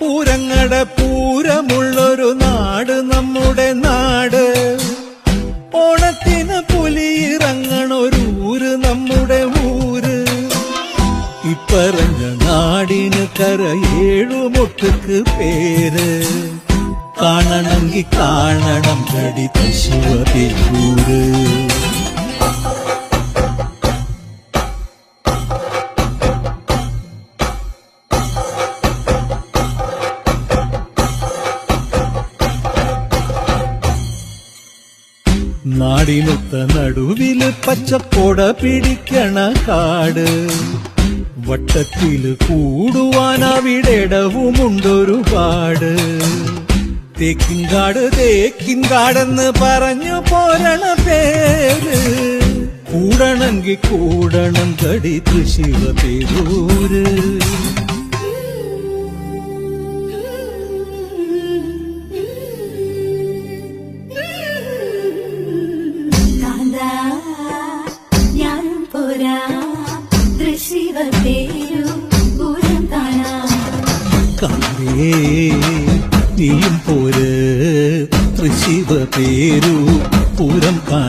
പൂരങ്ങളുടെ പൂരമുള്ളൊരു നാട് നമ്മുടെ നാട്. ഓണത്തിന് പുലിയിറങ്ങണൊരൂര് നമ്മുടെ ഊര്. ഇപ്പറഞ്ഞ നാടിന് കരയേഴുമൊട്ടുക്ക് പേര്. കാണണമെങ്കി കാണണം കടി തൃശ്ശിവപേരൂര്. നാടിനൊത്ത നടുവില് പച്ചക്കൊട പിടിക്കണ കാട്. വട്ടത്തില് കൂടുവാൻ അവിടെടവുമുണ്ടൊരുപാട്. തേക്കിൻകാട് തേക്കിൻകാടെന്ന് പറഞ്ഞു പോരണ പേര്. കൂടണമെങ്കിൽ കൂടണം കടി തൃശ്ശിവപേരൂര്. കാവേ നീയും പോര് തൃശ്ശിവപേരൂർ പൂരം കാണാൻ.